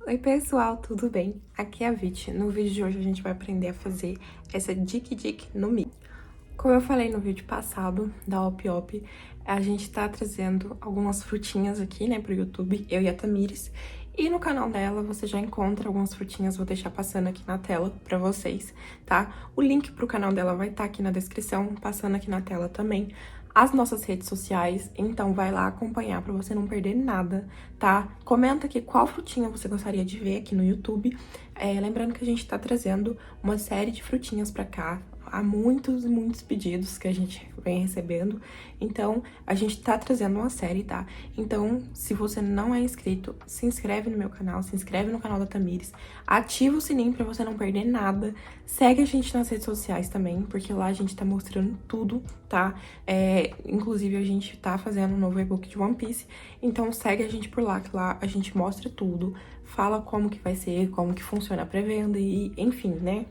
Oi pessoal, tudo bem? Aqui é a Vit. No vídeo de hoje a gente vai aprender a fazer essa Dik no Mi. Como eu falei no vídeo passado da Op Op, a gente tá trazendo algumas frutinhas aqui, né, pro YouTube, eu e a Tamires. E no canal dela você já encontra algumas frutinhas, vou deixar passando aqui na tela pra vocês, tá? O link pro canal dela vai estar aqui na descrição, passando aqui na tela também. As nossas redes sociais, então vai lá acompanhar pra você não perder nada, tá? Comenta aqui qual frutinha você gostaria de ver aqui no YouTube. Lembrando que a gente tá trazendo uma série de frutinhas pra cá, há muitos pedidos que a gente vem recebendo, então a gente tá trazendo uma série, tá? Então, se você não é inscrito, se inscreve no meu canal, se inscreve no canal da Tamires, ativa o sininho pra você não perder nada, segue a gente nas redes sociais também, porque lá a gente tá mostrando tudo, tá? Inclusive a gente tá fazendo um novo e-book de One Piece, então segue a gente por lá, que lá a gente mostra tudo, fala como que vai ser, como que funciona a pré-venda e enfim, né?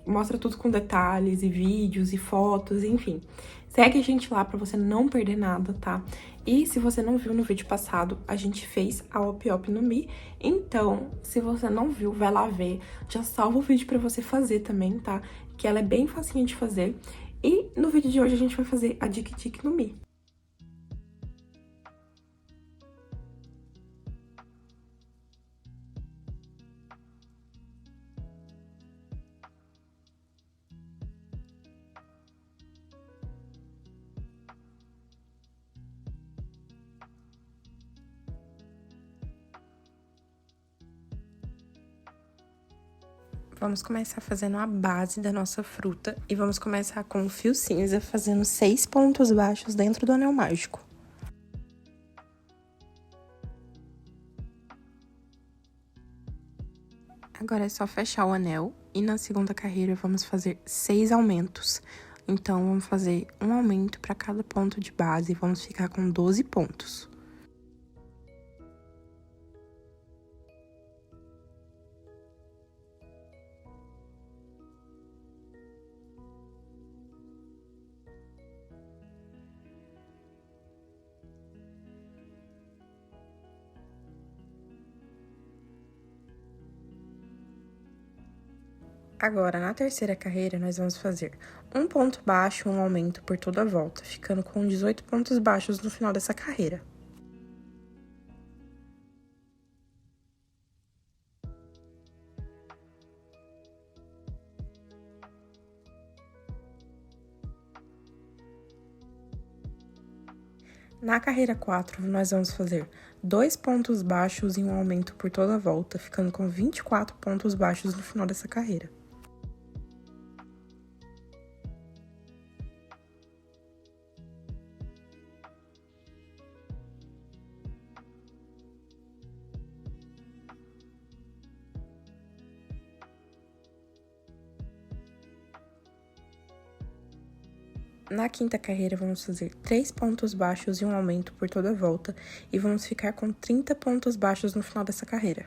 Mostra tudo com detalhes e vídeos e fotos, enfim. Segue a gente lá pra você não perder nada, tá? E se você não viu no vídeo passado, a gente fez a Op Op no Mi. Então, se você não viu, vai lá ver. Já salva o vídeo pra você fazer também, tá? Que ela é bem facinha de fazer. E no vídeo de hoje a gente vai fazer a Dik no Mi. Vamos começar fazendo a base da nossa fruta e vamos começar com o fio cinza, fazendo 6 pontos baixos dentro do anel mágico. Agora é só fechar o anel e na segunda carreira vamos fazer 6 aumentos. Então, vamos fazer um aumento para cada ponto de base e vamos ficar com 12 pontos. Agora, na terceira carreira, nós vamos fazer um ponto baixo, um aumento por toda a volta, ficando com 18 pontos baixos no final dessa carreira. Na carreira 4, nós vamos fazer 2 pontos baixos e um aumento por toda a volta, ficando com 24 pontos baixos no final dessa carreira. Na quinta carreira, vamos fazer 3 pontos baixos e um aumento por toda a volta, e vamos ficar com 30 pontos baixos no final dessa carreira.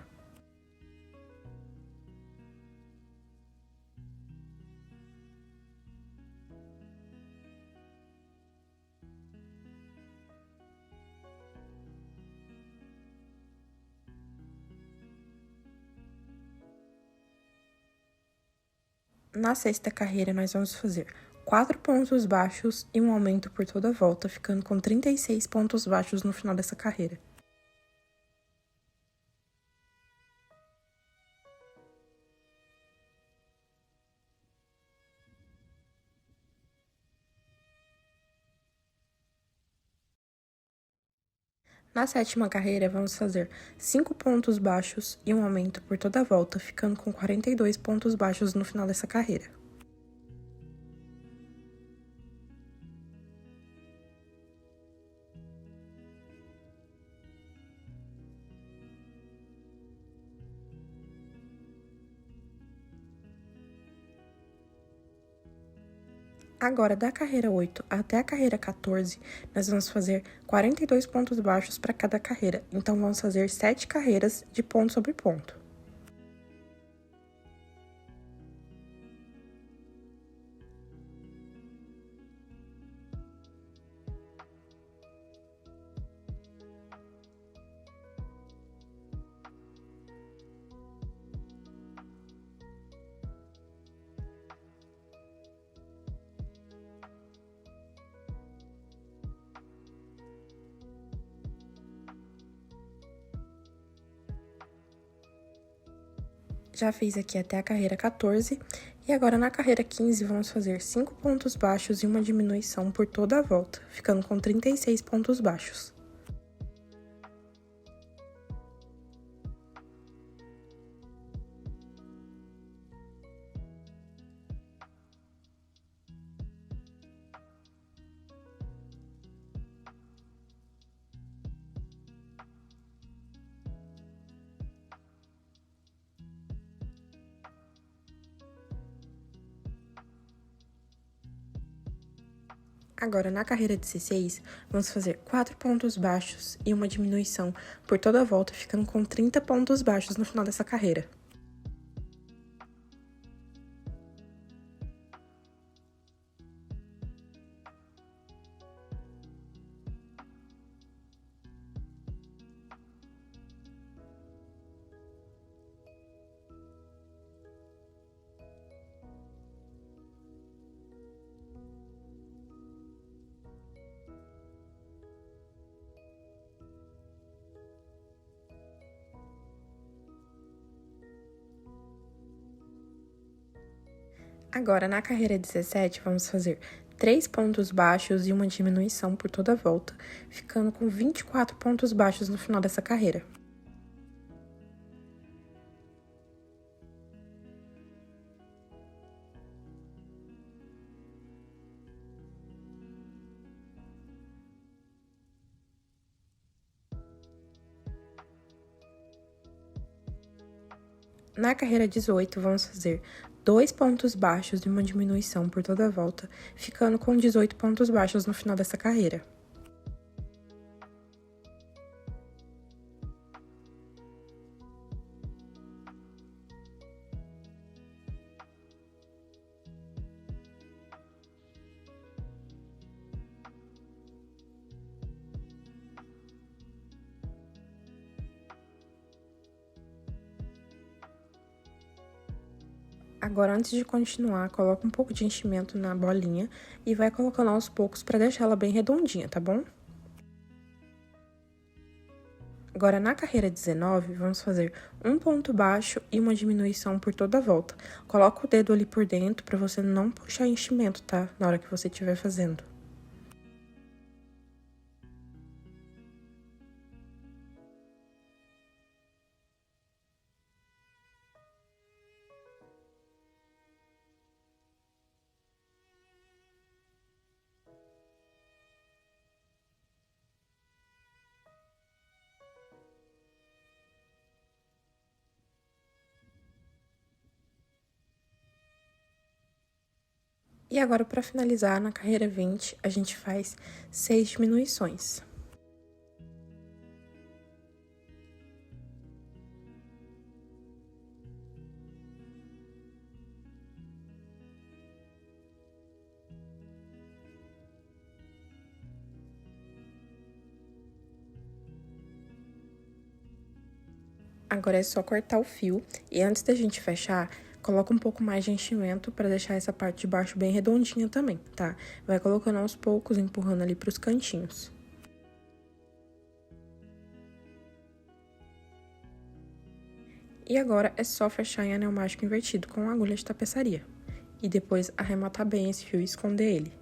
Na sexta carreira, nós vamos fazer 4 pontos baixos e um aumento por toda a volta, ficando com 36 pontos baixos no final dessa carreira. Na sétima carreira, vamos fazer 5 pontos baixos e um aumento por toda a volta, ficando com 42 pontos baixos no final dessa carreira. Agora, da carreira 8 até a carreira 14, nós vamos fazer 42 pontos baixos para cada carreira. Então, vamos fazer 7 carreiras de ponto sobre ponto. Já fiz aqui até a carreira 14 e agora na carreira 15 vamos fazer 5 pontos baixos e uma diminuição por toda a volta, ficando com 36 pontos baixos. Agora, na carreira 16, vamos fazer 4 pontos baixos e uma diminuição por toda a volta, ficando com 30 pontos baixos no final dessa carreira. Agora, na carreira 17, vamos fazer 3 pontos baixos e uma diminuição por toda a volta, ficando com 24 pontos baixos no final dessa carreira. Na carreira 18, vamos fazer 2 pontos baixos e uma diminuição por toda a volta, ficando com 18 pontos baixos no final dessa carreira. Agora, antes de continuar, coloca um pouco de enchimento na bolinha e vai colocando aos poucos para deixar ela bem redondinha, tá bom? Agora, na carreira 19, vamos fazer um ponto baixo e uma diminuição por toda a volta. Coloca o dedo ali por dentro para você não puxar enchimento, tá? Na hora que você estiver fazendo. E agora, para finalizar, na carreira 20, a gente faz 6 diminuições. Agora é só cortar o fio e antes da gente fechar, coloca um pouco mais de enchimento para deixar essa parte de baixo bem redondinha também, tá? Vai colocando aos poucos, empurrando ali pros cantinhos. E agora é só fechar em anel mágico invertido com agulha de tapeçaria. E depois arrematar bem esse fio e esconder ele.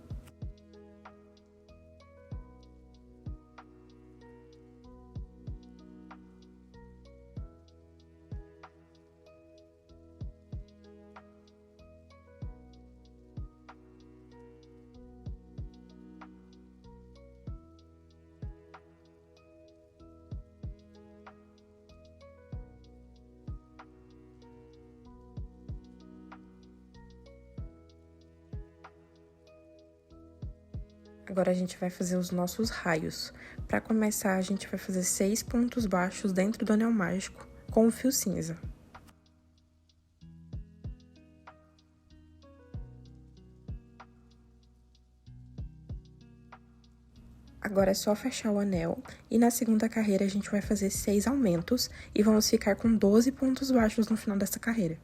Agora, a gente vai fazer os nossos raios. Para começar, a gente vai fazer 6 pontos baixos dentro do anel mágico com o fio cinza. Agora é só fechar o anel e na segunda carreira a gente vai fazer 6 aumentos e vamos ficar com 12 pontos baixos no final dessa carreira.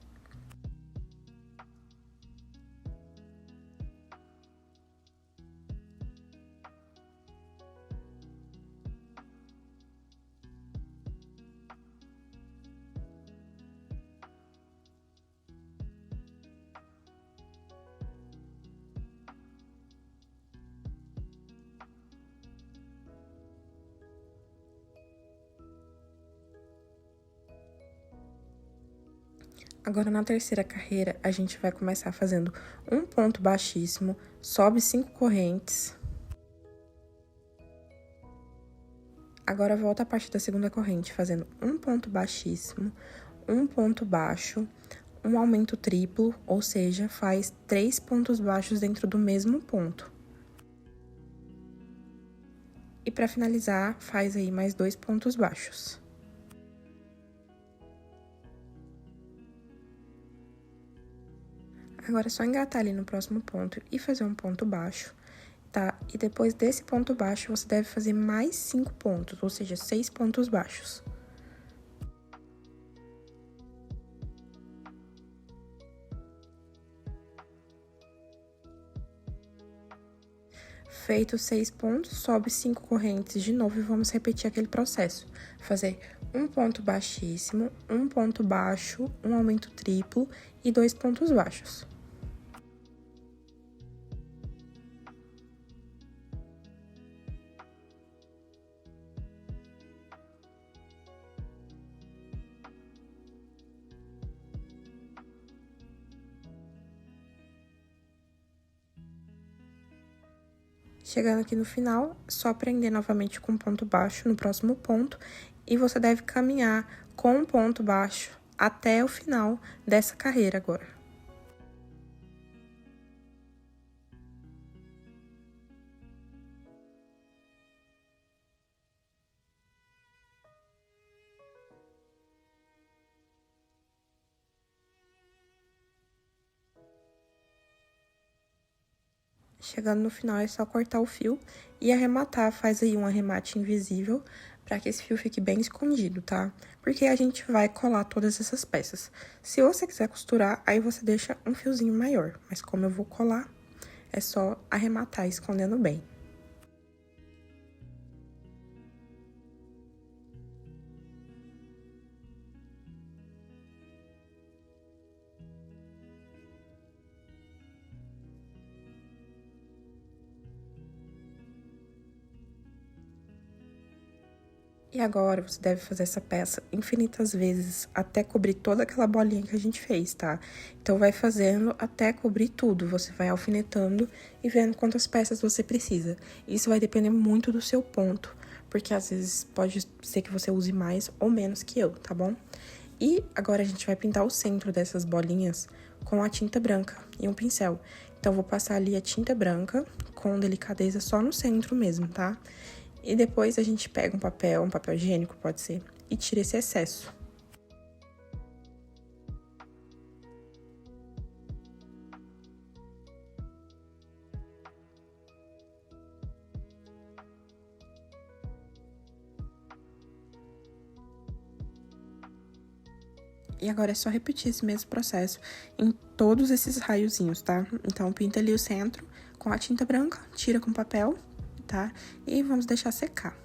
Agora, na terceira carreira, a gente vai começar fazendo um ponto baixíssimo, sobe 5 correntes. Agora, volta a partir da segunda corrente, fazendo um ponto baixíssimo, um ponto baixo, um aumento triplo, ou seja, faz 3 pontos baixos dentro do mesmo ponto. E para finalizar, faz aí mais 2 pontos baixos. Agora é só engatar ali no próximo ponto e fazer um ponto baixo, tá? E depois desse ponto baixo, você deve fazer mais 5 pontos, ou seja, 6 pontos baixos. Feito 6 pontos, sobe 5 correntes de novo e vamos repetir aquele processo. Fazer um ponto baixíssimo, um ponto baixo, um aumento triplo e 2 pontos baixos. Chegando aqui no final, só prender novamente com ponto baixo no próximo ponto e você deve caminhar com um ponto baixo até o final dessa carreira agora. Chegando no final, é só cortar o fio e arrematar. Faz aí um arremate invisível para que esse fio fique bem escondido, tá? Porque a gente vai colar todas essas peças. Se você quiser costurar, aí você deixa um fiozinho maior. Mas como eu vou colar, é só arrematar escondendo bem. E agora, você deve fazer essa peça infinitas vezes, até cobrir toda aquela bolinha que a gente fez, tá? Então, vai fazendo até cobrir tudo. Você vai alfinetando e vendo quantas peças você precisa. Isso vai depender muito do seu ponto, porque às vezes pode ser que você use mais ou menos que eu, tá bom? E agora, a gente vai pintar o centro dessas bolinhas com a tinta branca e um pincel. Então, vou passar ali a tinta branca com delicadeza só no centro mesmo, tá? E depois a gente pega um papel higiênico pode ser, e tira esse excesso. E agora é só repetir esse mesmo processo em todos esses raiozinhos, tá? Então, pinta ali o centro com a tinta branca, tira com papel, tá? E vamos deixar secar.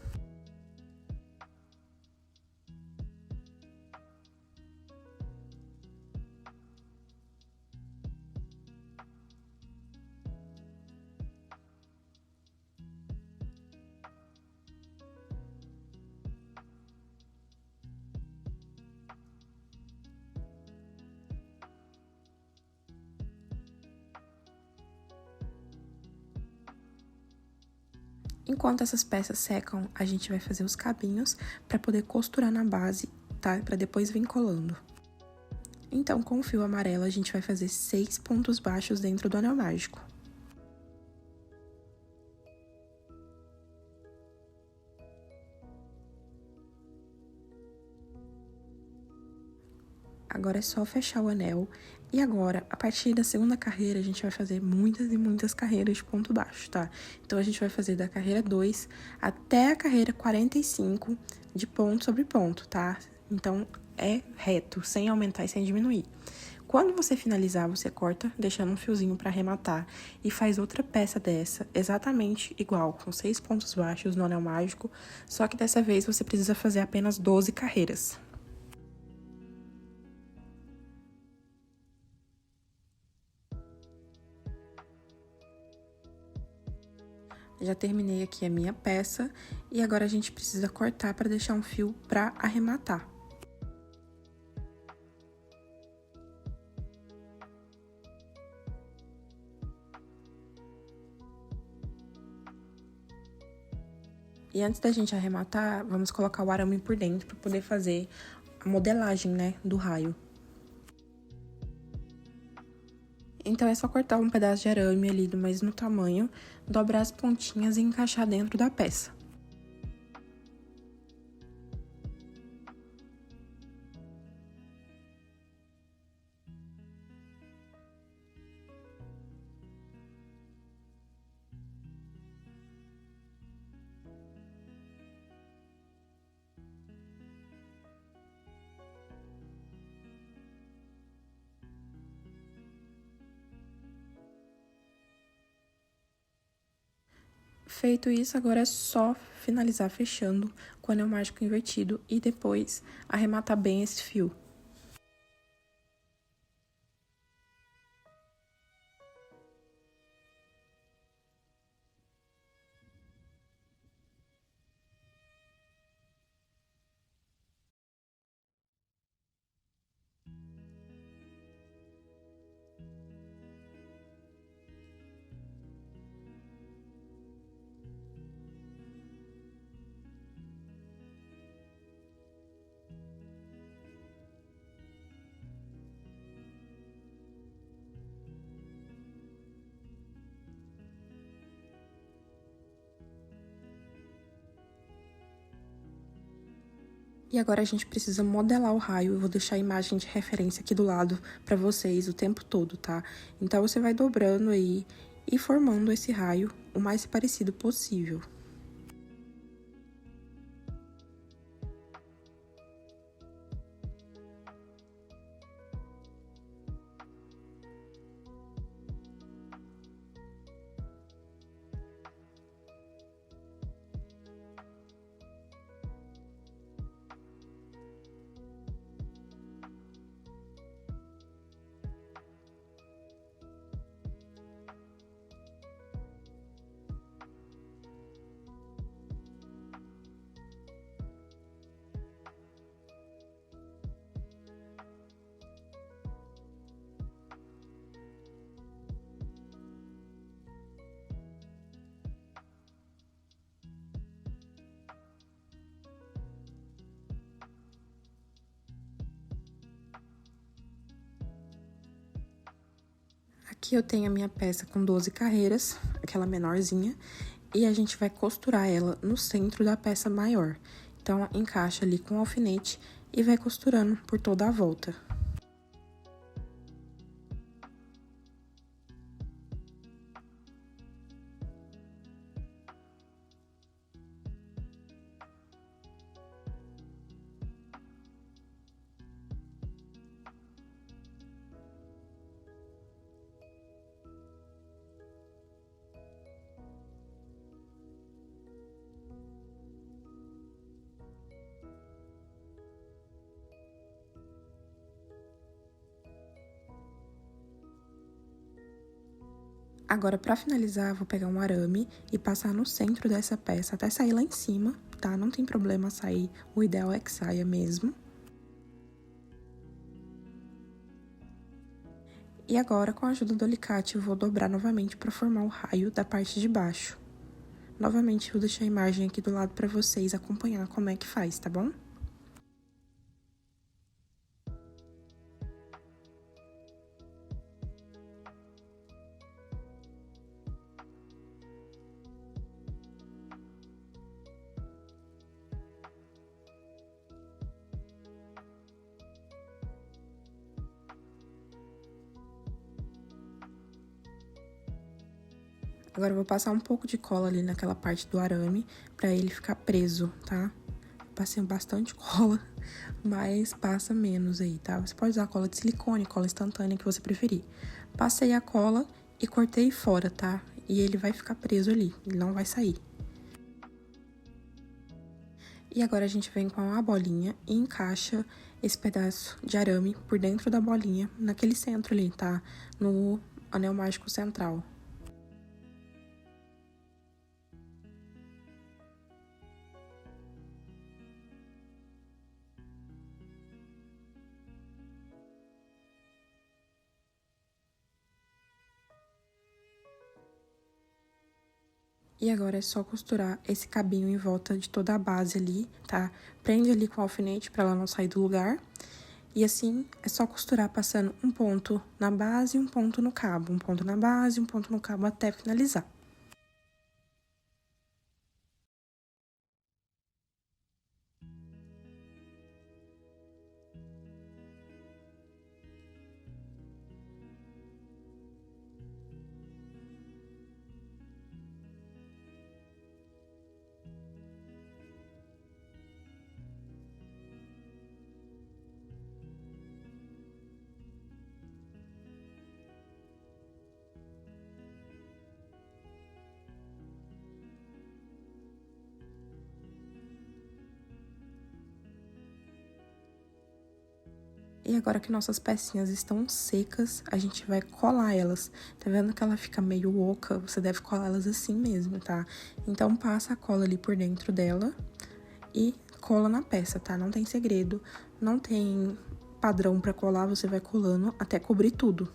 Enquanto essas peças secam, a gente vai fazer os cabinhos para poder costurar na base, tá? Para depois vir colando. Então, com o fio amarelo, a gente vai fazer 6 pontos baixos dentro do anel mágico. Agora é só fechar o anel. E agora, a partir da segunda carreira, a gente vai fazer muitas e muitas carreiras de ponto baixo, tá? Então, a gente vai fazer da carreira 2 até a carreira 45 de ponto sobre ponto, tá? Então, é reto, sem aumentar e sem diminuir. Quando você finalizar, você corta, deixando um fiozinho para arrematar e faz outra peça dessa, exatamente igual, com 6 pontos baixos no anel mágico, só que dessa vez você precisa fazer apenas 12 carreiras. Já terminei aqui a minha peça e agora a gente precisa cortar para deixar um fio para arrematar. E antes da gente arrematar, vamos colocar o arame por dentro para poder fazer a modelagem, né, do raio. Então, é só cortar um pedaço de arame ali do mesmo tamanho, dobrar as pontinhas e encaixar dentro da peça. Feito isso, agora é só finalizar fechando com o anel mágico invertido e depois arrematar bem esse fio. E agora a gente precisa modelar o raio. Eu vou deixar a imagem de referência aqui do lado pra vocês o tempo todo, tá? Então, você vai dobrando aí e formando esse raio o mais parecido possível. Aqui eu tenho a minha peça com 12 carreiras, aquela menorzinha, e a gente vai costurar ela no centro da peça maior. Então, encaixa ali com o alfinete e vai costurando por toda a volta. Agora, pra finalizar, vou pegar um arame e passar no centro dessa peça, até sair lá em cima, tá? Não tem problema sair, o ideal é que saia mesmo. E agora, com a ajuda do alicate, eu vou dobrar novamente pra formar o raio da parte de baixo. Novamente, eu vou deixar a imagem aqui do lado pra vocês acompanhar como é que faz, tá bom? Agora, eu vou passar um pouco de cola ali naquela parte do arame pra ele ficar preso, tá? Passei bastante cola, mas passa menos aí, tá? Você pode usar cola de silicone, cola instantânea, que você preferir. Passei a cola e cortei fora, tá? E ele vai ficar preso ali, ele não vai sair. E agora a gente vem com a bolinha e encaixa esse pedaço de arame por dentro da bolinha, naquele centro ali, tá? No anel mágico central. E agora é só costurar esse cabinho em volta de toda a base ali, tá? Prende ali com o alfinete pra ela não sair do lugar. E assim, é só costurar passando um ponto na base e um ponto no cabo. Um ponto na base, um ponto no cabo até finalizar. E agora que nossas pecinhas estão secas, a gente vai colar elas. Tá vendo que ela fica meio oca? Você deve colar elas assim mesmo, tá? Então, passa a cola ali por dentro dela e cola na peça, tá? Não tem segredo, não tem padrão pra colar, você vai colando até cobrir tudo.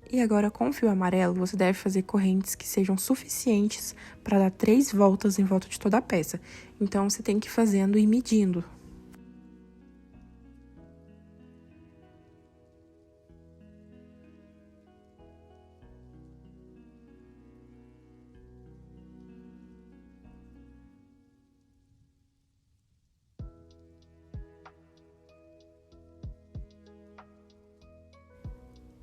E agora, com o fio amarelo, você deve fazer correntes que sejam suficientes para dar 3 voltas em volta de toda a peça. Então, você tem que ir fazendo e medindo.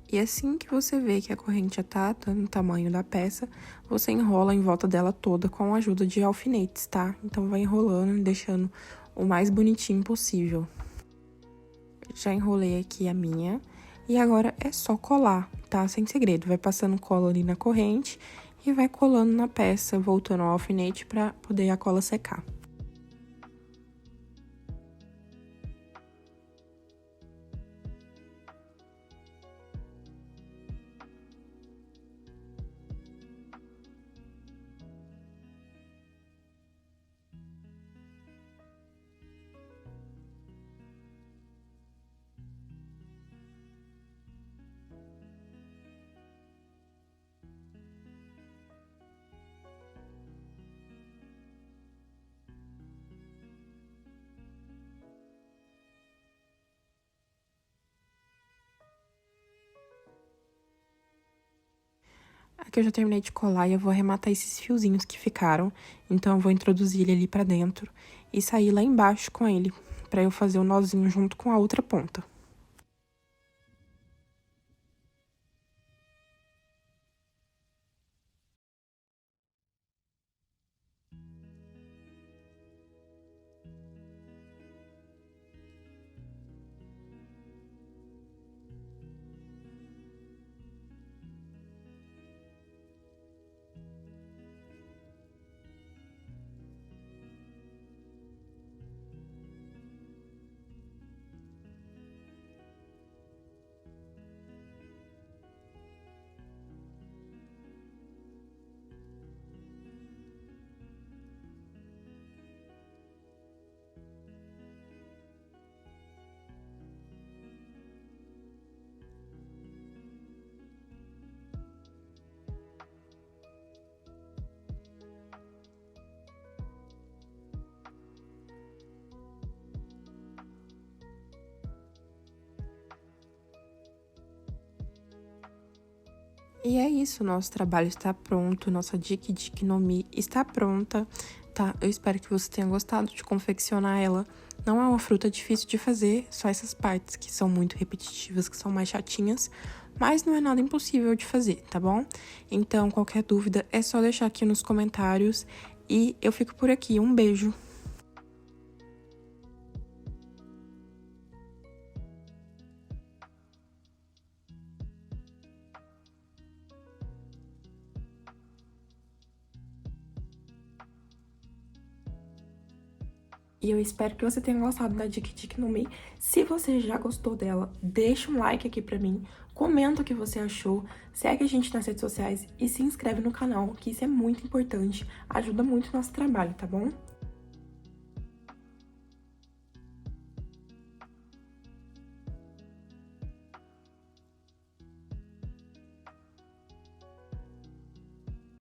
E assim que você vê que a corrente já tá dando o tamanho da peça, você enrola em volta dela toda com a ajuda de alfinetes, tá? Então, vai enrolando e deixando o mais bonitinho possível. Já enrolei aqui a minha. E agora é só colar, tá? Sem segredo. Vai passando cola ali na corrente e vai colando na peça, voltando ao alfinete pra poder a cola secar. Aqui eu já terminei de colar e eu vou arrematar esses fiozinhos que ficaram. Então, eu vou introduzir ele ali pra dentro e sair lá embaixo com ele, pra eu fazer o nozinho junto com a outra ponta. E é isso, nosso trabalho está pronto, nossa Dik Dik no Mi está pronta, tá? Eu espero que você tenha gostado de confeccionar ela. Não é uma fruta difícil de fazer, só essas partes que são muito repetitivas, que são mais chatinhas, mas não é nada impossível de fazer, tá bom? Então, qualquer dúvida é só deixar aqui nos comentários e eu fico por aqui. Um beijo! E eu espero que você tenha gostado da Dik Dik no Mi. Se você já gostou dela, deixa um like aqui pra mim, comenta o que você achou, segue a gente nas redes sociais e se inscreve no canal, que isso é muito importante, ajuda muito o nosso trabalho, tá bom?